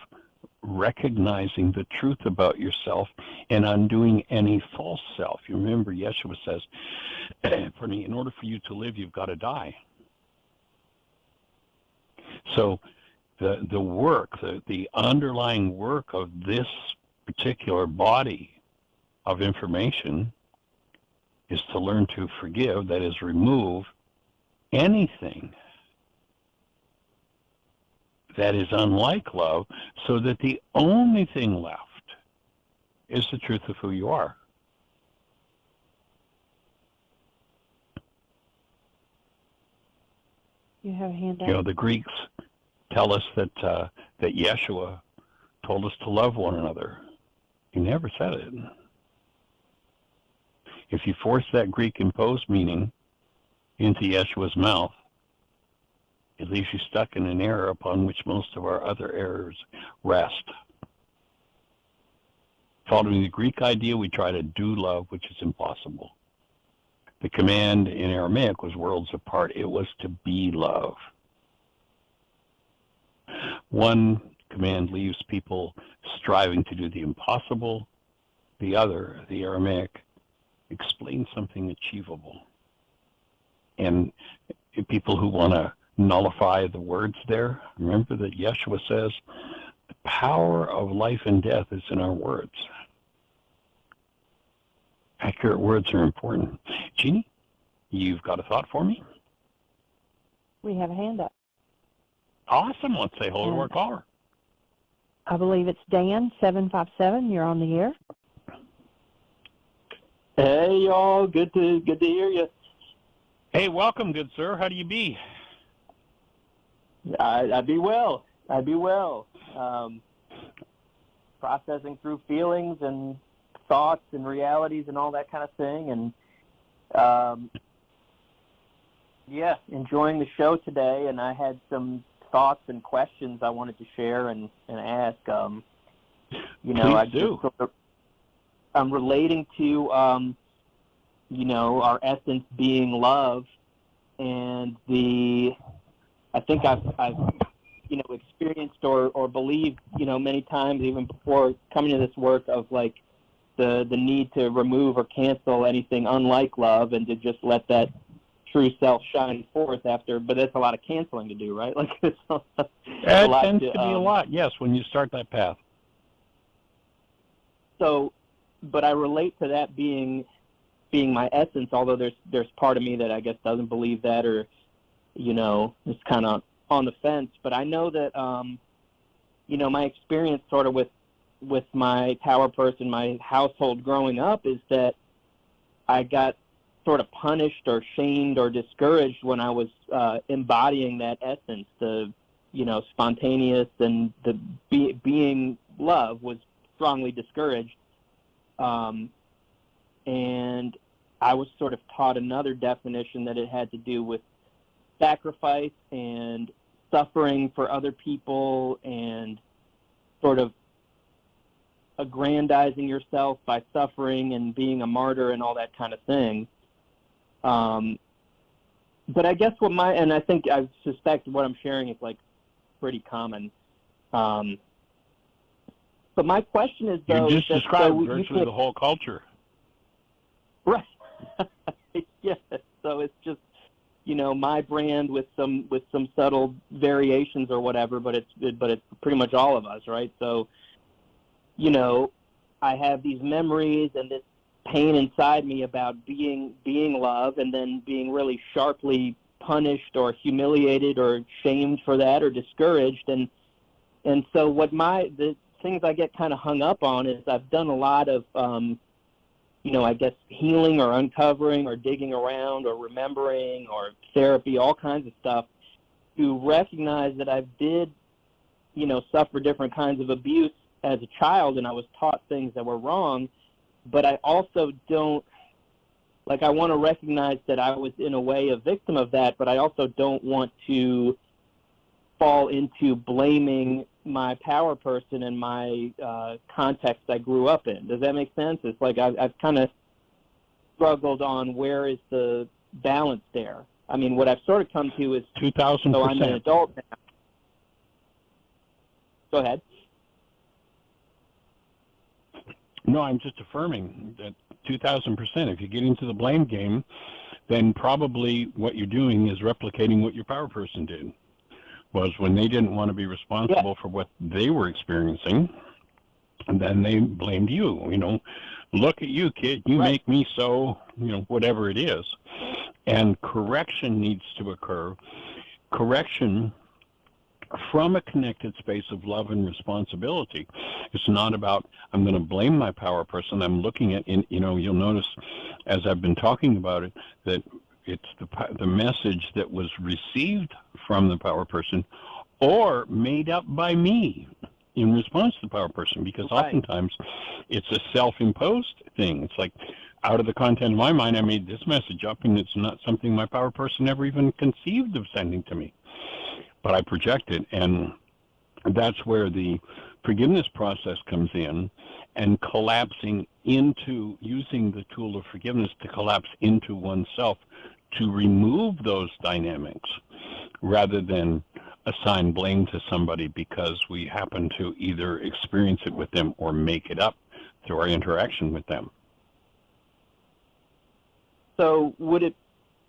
recognizing the truth about yourself and undoing any false self. You remember Yeshua says, in order for you to live, you've got to die. So the work, the underlying work of this particular body of information is to learn to forgive, that is, remove anything that is unlike love, so that the only thing left is the truth of who you are. You have a hand up. You know, the Greeks tell us that Yeshua told us to love one another. He never said it. If you force that Greek imposed meaning into Yeshua's mouth, it leaves you stuck in an error upon which most of our other errors rest. Following the Greek idea, we try to do love, which is impossible. The command in Aramaic was worlds apart. It was to be love. One command leaves people striving to do the impossible. The other, the Aramaic, explains something achievable. And people who want to nullify the words there, remember that Yeshua says, the power of life and death is in our words. Accurate words are important. Jeannie, you've got a thought for me? We have a hand up. Awesome. Let's say hello to our caller. I believe it's Dan, 757. You're on the air. Hey, y'all. Good to hear you. Hey, welcome, good sir. How do you be? I'd be well. Processing through feelings and thoughts and realities and all that kind of thing. And enjoying the show today. And I had some thoughts and questions I wanted to share and ask. Please do. I'm relating to, our essence being love, and I think I've experienced or believed, many times even before coming to this work of like the need to remove or cancel anything unlike love and to just let that true self shine forth after. But that's a lot of canceling to do, right? Like it's It tends to be a lot, yes, when you start that path. So, but I relate to that being my essence, although there's part of me that I guess doesn't believe that, or is kind of on the fence. But I know that my experience sort of with my power person, my household growing up, is that I got sort of punished or shamed or discouraged when I was embodying that essence. The spontaneous and the being love was strongly discouraged. And I was sort of taught another definition that it had to do with sacrifice and suffering for other people and sort of aggrandizing yourself by suffering and being a martyr and all that kind of thing. But I guess I suspect what I'm sharing is like pretty common. But my question is, though, you just described virtually the whole culture. Right. Yes. So it's just, my brand with some subtle variations or whatever, but it's pretty much all of us, right? So, I have these memories and this pain inside me about being love, and then being really sharply punished or humiliated or shamed for that or discouraged, and so the things I get kind of hung up on is I've done a lot of I guess healing or uncovering or digging around or remembering or therapy, all kinds of stuff, to recognize that I did suffer different kinds of abuse as a child, and I was taught things that were wrong. But I also don't, I want to recognize that I was in a way a victim of that, but I also don't want to fall into blaming my power person and my context I grew up in. Does that make sense? It's like I've kind of struggled on where is the balance there. I mean, what I've sort of come to is 2,000%. So I'm an adult now. Go ahead. No, I'm just affirming that 2,000%. If you get into the blame game, then probably what you're doing is replicating what your power person did. Was when they didn't want to be responsible for what they were experiencing, and then they blamed you. Look at you, kid. You make me so, whatever it is. And correction needs to occur. Correction from a connected space of love and responsibility. It's not about, I'm going to blame my power person. I'm looking at, you'll notice as I've been talking about it, that it's the message that was received from the power person or made up by me in response to the power person, because oftentimes it's a self-imposed thing. It's like, out of the content of my mind, I made this message up, and it's not something my power person ever even conceived of sending to me. But I project it, and that's where the forgiveness process comes in, and collapsing into, using the tool of forgiveness to collapse into oneself, to remove those dynamics rather than assign blame to somebody because we happen to either experience it with them or make it up through our interaction with them. So would it,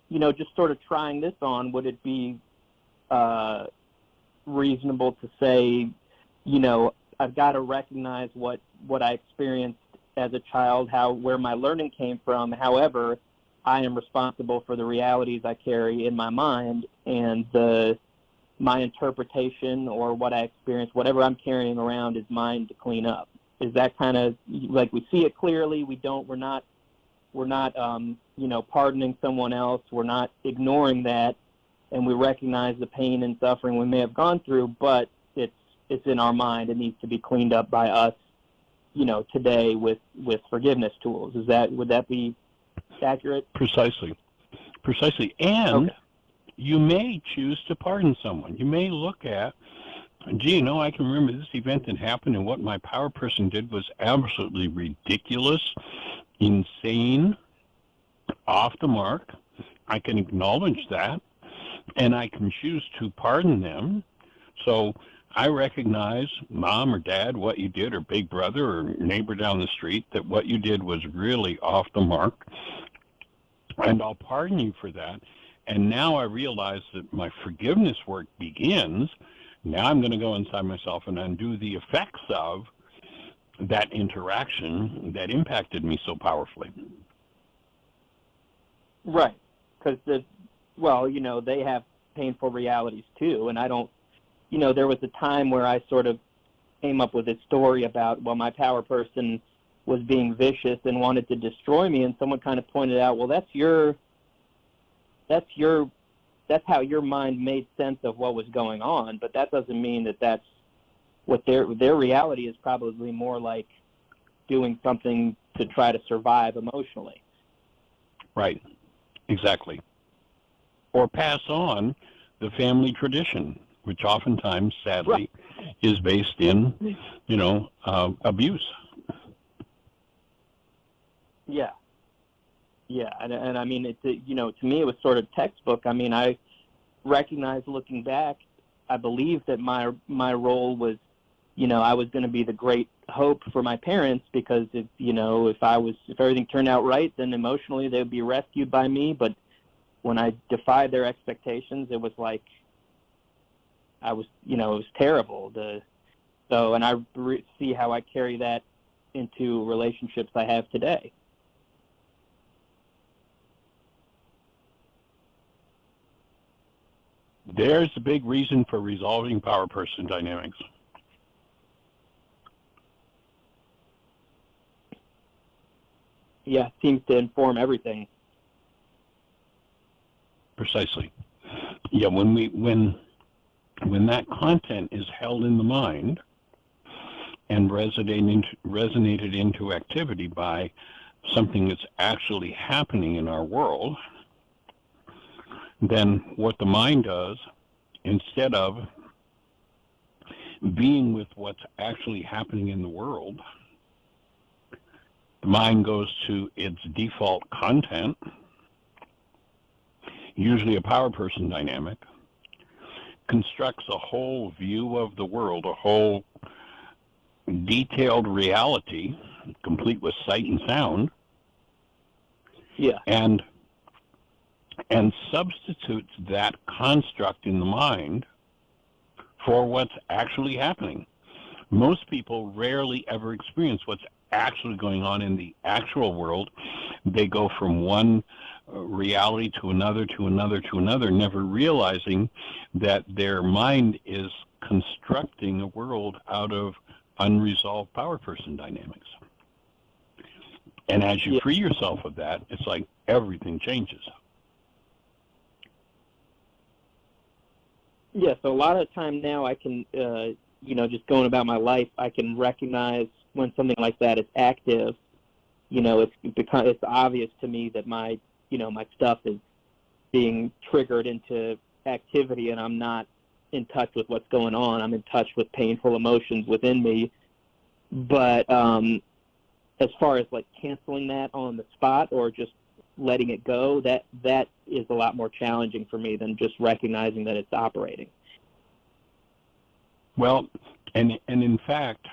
just sort of trying this on, would it be reasonable to say, I've got to recognize what I experienced as a child, where my learning came from. However, I am responsible for the realities I carry in my mind, and my interpretation or what I experience, whatever I'm carrying around, is mine to clean up. Is that kind of like we see it clearly? We're not pardoning someone else. We're not ignoring that, and we recognize the pain and suffering we may have gone through, but it's in our mind. It needs to be cleaned up by us, today with forgiveness tools. Would that be accurate? Precisely. And okay. You may choose to pardon someone. You may look at, gee, I can remember this event that happened, and what my power person did was absolutely ridiculous, insane, off the mark. I can acknowledge that, and I can choose to pardon them. So I recognize, Mom or Dad, what you did, or big brother or neighbor down the street, that what you did was really off the mark, and I'll pardon you for that. And now I realize that my forgiveness work begins. Now I'm going to go inside myself and undo the effects of that interaction that impacted me so powerfully. Right, because they have painful realities too, and I don't, there was a time where I sort of came up with this story about, my power person was being vicious and wanted to destroy me, and someone kind of pointed out, well, that's how your mind made sense of what was going on, but that doesn't mean that that's what their reality is. Probably more like doing something to try to survive emotionally. Right, exactly. Or pass on the family tradition, which oftentimes, sadly, is based in, abuse. Yeah. Yeah, and I mean, to me, it was sort of textbook. I mean, I recognize looking back, I believe that my role was, I was going to be the great hope for my parents, because if everything turned out right, then emotionally they would be rescued by me. But when I defied their expectations, it was like it was terrible. And I see how I carry that into relationships I have today. There's a big reason for resolving power person dynamics. Yeah, seems to inform everything. Precisely. Yeah, when that content is held in the mind and resonated into activity by something that's actually happening in our world, then what the mind does, instead of being with what's actually happening in the world, the mind goes to its default content, usually a power person dynamic, constructs a whole view of the world, a whole detailed reality, complete with sight and sound, and substitutes that construct in the mind for what's actually happening. Most people rarely ever experience what's actually going on in the actual world. They go from one reality to another, never realizing that their mind is constructing a world out of unresolved power person dynamics. And as you free yourself of that, it's like everything changes. Yeah, so a lot of the time now I can, just going about my life, I can recognize when something like that is active. It's obvious to me that my stuff is being triggered into activity, and I'm not in touch with what's going on. I'm in touch with painful emotions within me. But as far as like canceling that on the spot or just letting it go, that is a lot more challenging for me than just recognizing that it's operating. Well, and in fact,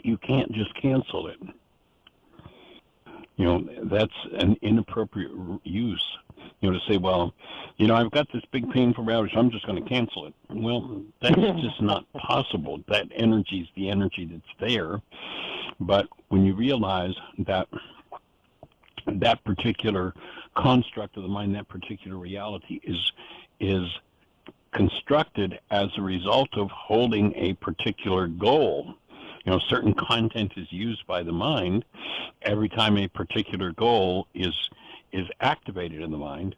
you can't just cancel it. That's an inappropriate use. To say, well, I've got this big painful reality, so I'm just going to cancel it. Well, that's just not possible. That energy is the energy that's there. But when you realize that that particular construct of the mind, that particular reality is constructed as a result of holding a particular goal, certain content is used by the mind every time a particular goal is activated in the mind.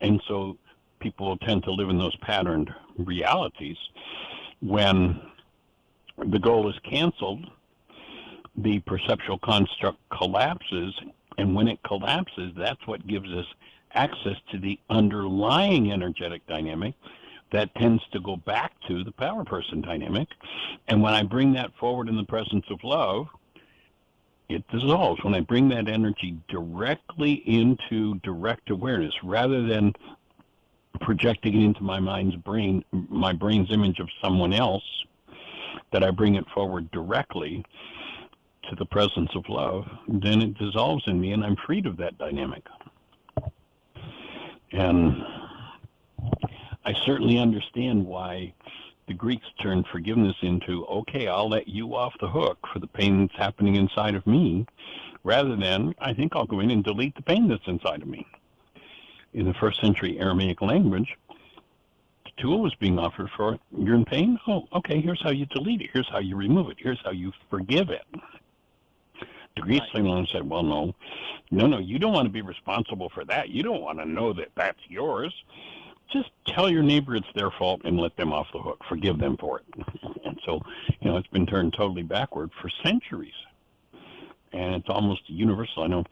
And so people will tend to live in those patterned realities. When the goal is canceled, the perceptual construct collapses, and when it collapses, that's what gives us access to the underlying energetic dynamic that tends to go back to the power person dynamic. And when I bring that forward in the presence of love, it dissolves. When I bring that energy directly into direct awareness, rather than projecting it into my brain's image of someone else, that I bring it forward directly to the presence of love, then it dissolves in me and I'm freed of that dynamic. And I certainly understand why the Greeks turned forgiveness into, okay, I'll let you off the hook for the pain that's happening inside of me, rather than, I think I'll go in and delete the pain that's inside of me. In the first century Aramaic language, the tool was being offered for, you're in pain? Oh, okay, here's how you delete it. Here's how you remove it. Here's how you forgive it. The Greeks came along and said, well, no, you don't want to be responsible for that. You don't want to know that that's yours. Just tell your neighbor it's their fault and let them off the hook. Forgive them for it. And so, it's been turned totally backward for centuries. And it's almost universal. I know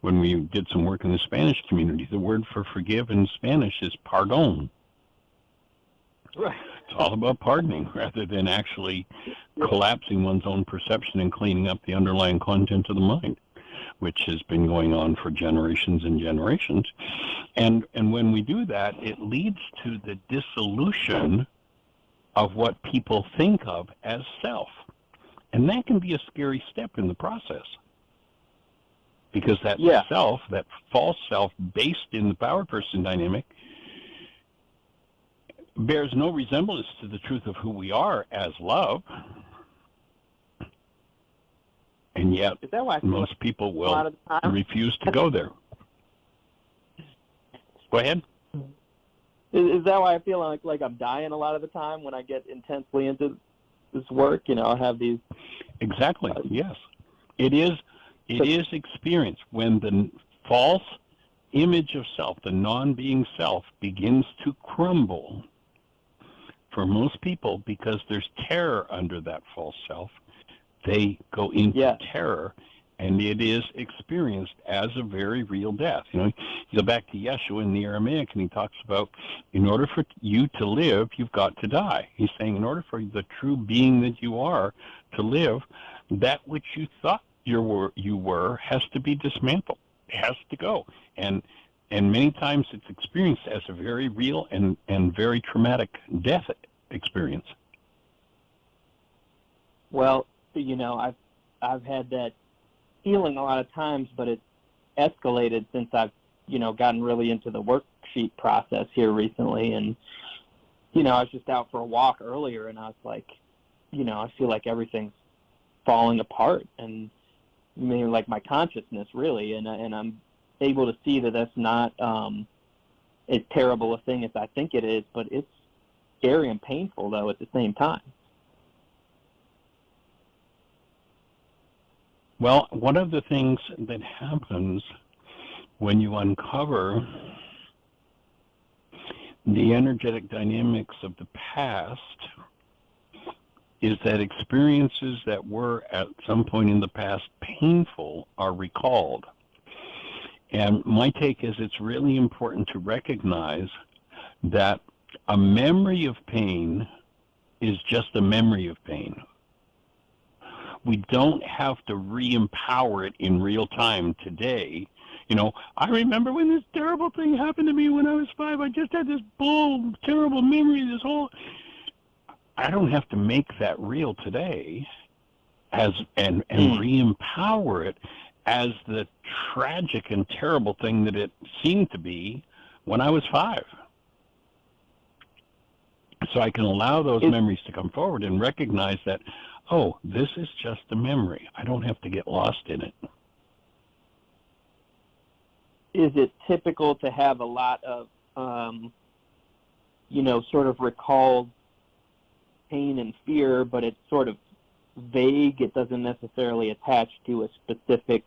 when we did some work in the Spanish community, the word for forgive in Spanish is pardon. Right. It's all about pardoning rather than actually collapsing one's own perception and cleaning up the underlying content of the mind, which has been going on for generations and generations. And when we do that, it leads to the dissolution of what people think of as self. And that can be a scary step in the process. Because that self, that false self based in the power person dynamic, bears no resemblance to the truth of who we are as love. And yet, most people will refuse to go there. Go ahead. Is that why I feel like I'm dying a lot of the time when I get intensely into this work? I have these... Exactly, yes. It is experience when the false image of self, the non-being self, begins to crumble for most people because there's terror under that false self. They go into terror, and it is experienced as a very real death. You go back to Yeshua in the Aramaic, and he talks about, in order for you to live, you've got to die. He's saying, in order for the true being that you are to live, that which you thought you were has to be dismantled. It has to go. And many times it's experienced as a very real and very traumatic death experience. Well, I've had that feeling a lot of times, but it's escalated since I've, gotten really into the worksheet process here recently. And, I was just out for a walk earlier, and I was like, I feel like everything's falling apart, and like my consciousness really, and I'm able to see that that's not as terrible a thing as I think it is, but it's scary and painful though at the same time. Well, one of the things that happens when you uncover the energetic dynamics of the past is that experiences that were at some point in the past painful are recalled. And my take is it's really important to recognize that a memory of pain is just a memory of pain. We don't have to re-empower it in real time today. I remember when this terrible thing happened to me when I was 5. I just had this terrible memory, I don't have to make that real today and re-empower it as the tragic and terrible thing that it seemed to be when I was 5. So I can allow those memories to come forward and recognize that, oh, this is just a memory. I don't have to get lost in it. Is it typical to have a lot of, sort of recalled pain and fear, but it's sort of vague. It doesn't necessarily attach to a specific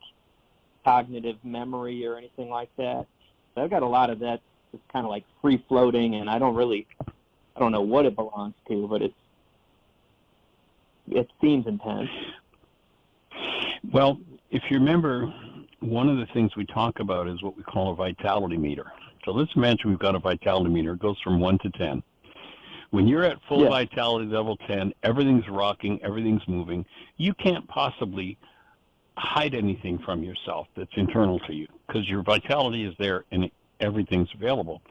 cognitive memory or anything like that. So I've got a lot of that just kind of like free floating, and I don't know what it belongs to, but it seems intense. Well, if you remember, one of the things we talk about is what we call a vitality meter. So let's imagine we've got a vitality meter. It goes from 1 to 10. When you're at full vitality level 10, everything's rocking, everything's moving. You can't possibly hide anything from yourself that's internal to you because your vitality is there and everything's available.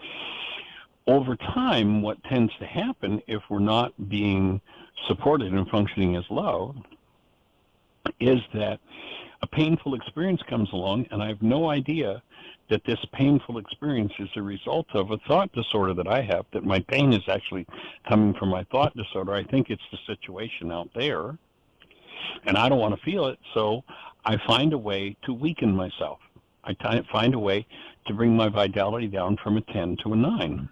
Over time, what tends to happen if we're not being supported and functioning as low is that a painful experience comes along, and I have no idea that this painful experience is a result of a thought disorder that I have, that my pain is actually coming from my thought disorder. I think it's the situation out there, and I don't want to feel it, so I find a way to weaken myself. I find a way to bring my vitality down from a 10 to a 9.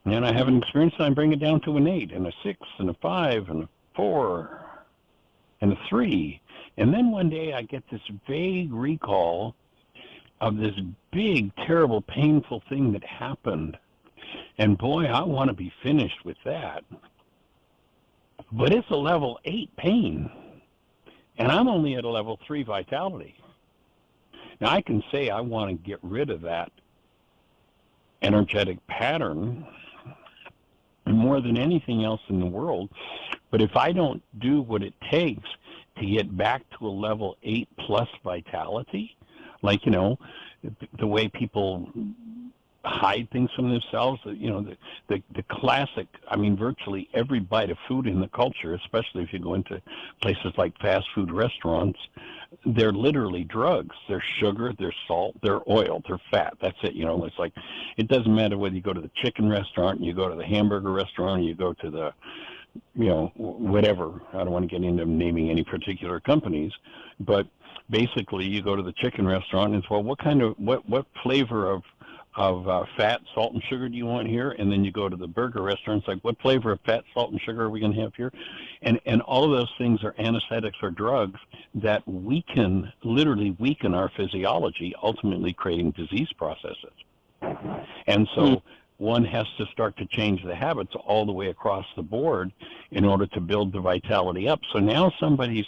And I have an experience, and I bring it down to an 8, and a 6, and a 5, and a 4, and a 3. And then one day I get this vague recall of this big, terrible, painful thing that happened. And boy, I want to be finished with that. But it's a level 8 pain. And I'm only at a level 3 vitality. Now I can say I want to get rid of that energetic pattern more than anything else in the world. But if I don't do what it takes to get back to a level 8 plus vitality, like, you know, the way people hide things from themselves, you know, the classic, I mean, virtually every bite of food in the culture, especially if you go into places like fast food restaurants, they're literally drugs. They're sugar, they're salt, they're oil, they're fat. That's it. You know, it's like, it doesn't matter whether you go to the chicken restaurant, you go to the hamburger restaurant, you go to the, you know, whatever. I don't want to get into naming any particular companies, but basically you go to the chicken restaurant and it's, well, what kind of, what flavor of fat, salt, and sugar do you want here? And then you go to the burger restaurant, it's like, what flavor of fat, salt, and sugar are we going to have here? And all of those things are anesthetics or drugs that weaken, literally weaken our physiology, ultimately creating disease processes. And so one has to start to change the habits all the way across the board in order to build the vitality up. So now somebody's,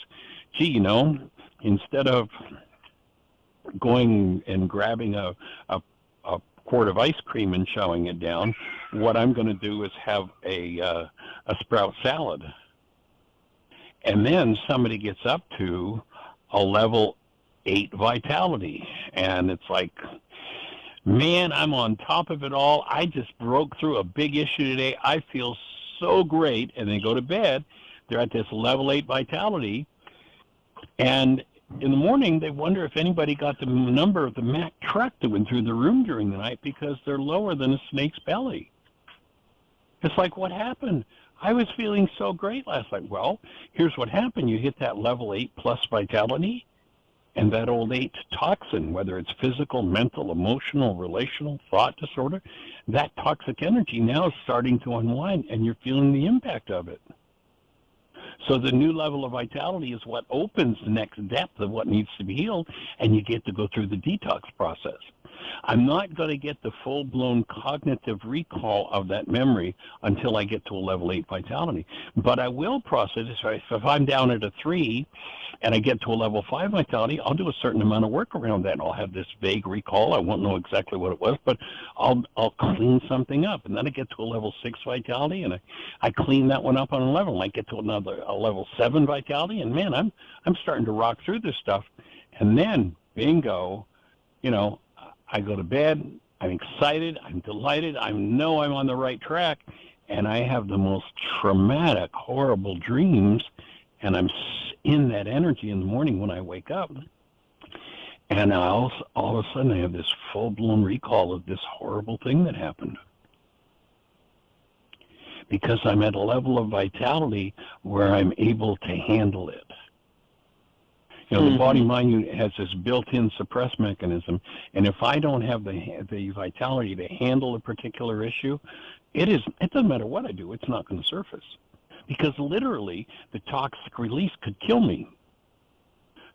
gee, you know, instead of going and grabbing a quart of ice cream and showing it down, what I'm going to do is have a sprout salad. And then somebody gets up to a level 8 vitality, and it's like, man, I'm on top of it all. I just broke through a big issue today. I feel so great. And they go to bed. They're at this level 8 vitality. And in the morning, they wonder if anybody got the number of the Mack truck that went through the room during the night, because they're lower than a snake's belly. It's like, what happened? I was feeling so great last night. Well, here's what happened. You hit that level 8 plus vitality, and that old 8 toxin, whether it's physical, mental, emotional, relational, thought disorder, that toxic energy now is starting to unwind, and you're feeling the impact of it. So the new level of vitality is what opens the next depth of what needs to be healed, and you get to go through the detox process. I'm not going to get the full-blown cognitive recall of that memory until I get to a level 8 vitality. But I will process it. If I'm down at a 3 and I get to a level 5 vitality, I'll do a certain amount of work around that. I'll have this vague recall. I won't know exactly what it was, but I'll clean something up. And then I get to a level 6 vitality, and I clean that one up on a level. And I get to a level 7 vitality, and man, I'm starting to rock through this stuff. And then, bingo, you know, I go to bed, I'm excited, I'm delighted, I know I'm on the right track, and I have the most traumatic, horrible dreams, and I'm in that energy in the morning when I wake up. And all of a sudden I have this full-blown recall of this horrible thing that happened. Because I'm at a level of vitality where I'm able to handle it. You know, the body-mind has this built-in suppress mechanism, and if I don't have the vitality to handle a particular issue, it doesn't matter what I do, it's not going to surface. because literally the toxic release could kill me.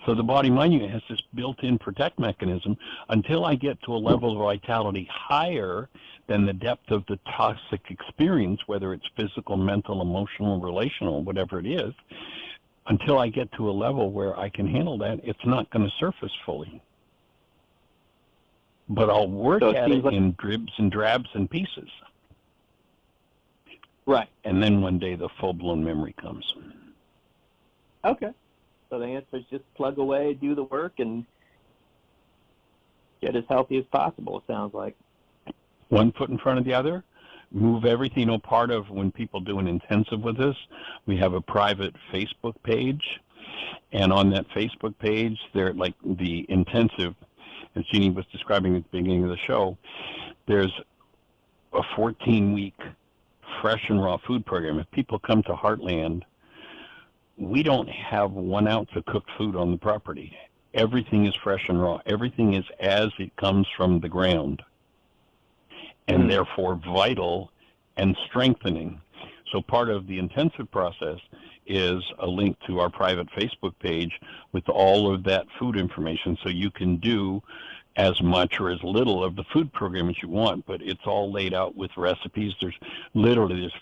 So the body, mind you, has this built-in protect mechanism until I get to a level of vitality higher than the depth of the toxic experience, whether it's physical, mental, emotional, relational, whatever it is. Until I get to a level where I can handle that, it's not going to surface fully. But I'll work at it in dribs and drabs and pieces. Right. And then one day the full-blown memory comes. Okay. So the answer is just plug away, do the work, and get as healthy as possible, it sounds like. One foot in front of the other, move everything. You know, part of when people do an intensive with us, we have a private Facebook page. And on that Facebook page, they're like the intensive, as Jeannie was describing at the beginning of the show, there's a 14-week fresh and raw food program. If people come to Heartland, we don't have 1 ounce of cooked food on the property. Everything is fresh and raw. Everything is as it comes from the ground, and therefore vital and strengthening. So part of the intensive process is a link to our private Facebook page with all of that food information, so you can do as much or as little of the food program as you want, but it's all laid out with recipes. There's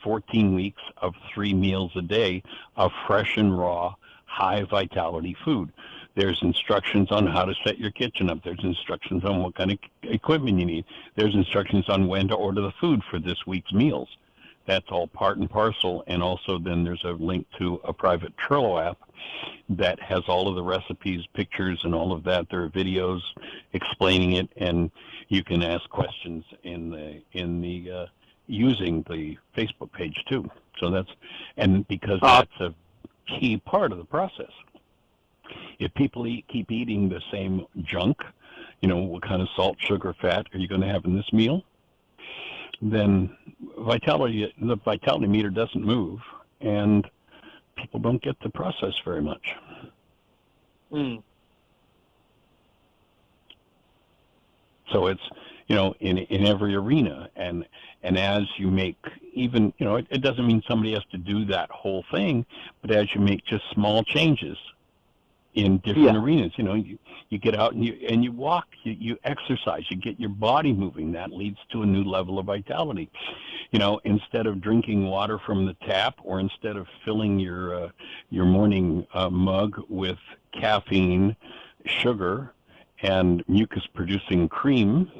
14 weeks of 3 meals a day of fresh and raw, high vitality food. There's instructions on how to set your kitchen up. There's instructions on what kind of equipment you need. There's instructions on when to order the food for this week's meals. That's all part and parcel. And also then there's a link to a private Trello app that has all of the recipes, pictures, and all of that. There are videos explaining it, and you can ask questions in the using the Facebook page too. So that's, and because that's a key part of the process. If people keep eating the same junk, you know, what kind of salt, sugar, fat are you going to have in this meal? Then the vitality meter doesn't move, and people don't get the process very much. So it's, you know, in every arena, and as you make, even, you know, it doesn't mean somebody has to do that whole thing, but as you make just small changes in different arenas, you know, you get out and you walk, you exercise, you get your body moving. That leads to a new level of vitality. You know, instead of drinking water from the tap, or instead of filling your morning mug with caffeine, sugar, and mucus-producing cream,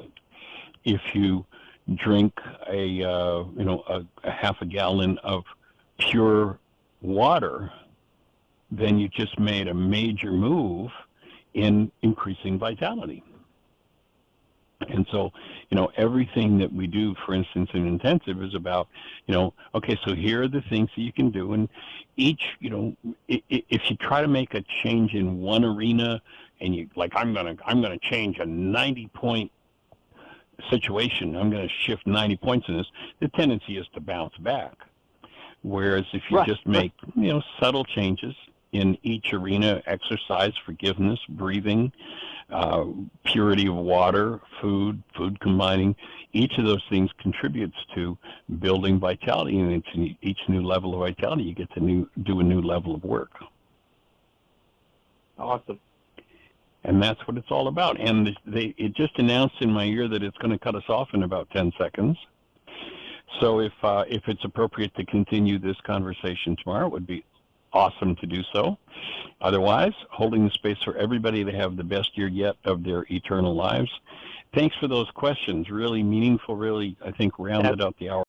if you drink a half a gallon of pure water, then you just made a major move in increasing vitality. And so, you know, everything that we do, for instance, in intensive is about, you know, okay, so here are the things that you can do. And each, you know, if you try to make a change in one arena, and you, like, I'm gonna change a 90-point situation, I'm going to shift 90 points in this, the tendency is to bounce back. Whereas if you just make, you know, subtle changes in each arena, exercise, forgiveness, breathing, purity of water, food combining, each of those things contributes to building vitality, and it's each new level of vitality, you get to do a new level of work. Awesome. And that's what it's all about. And it just announced in my ear that it's going to cut us off in about 10 seconds. So if it's appropriate to continue this conversation tomorrow, it would be awesome to do so. Otherwise, holding the space for everybody to have the best year yet of their eternal lives. Thanks for those questions. Really meaningful, really, I think, rounded out the hour.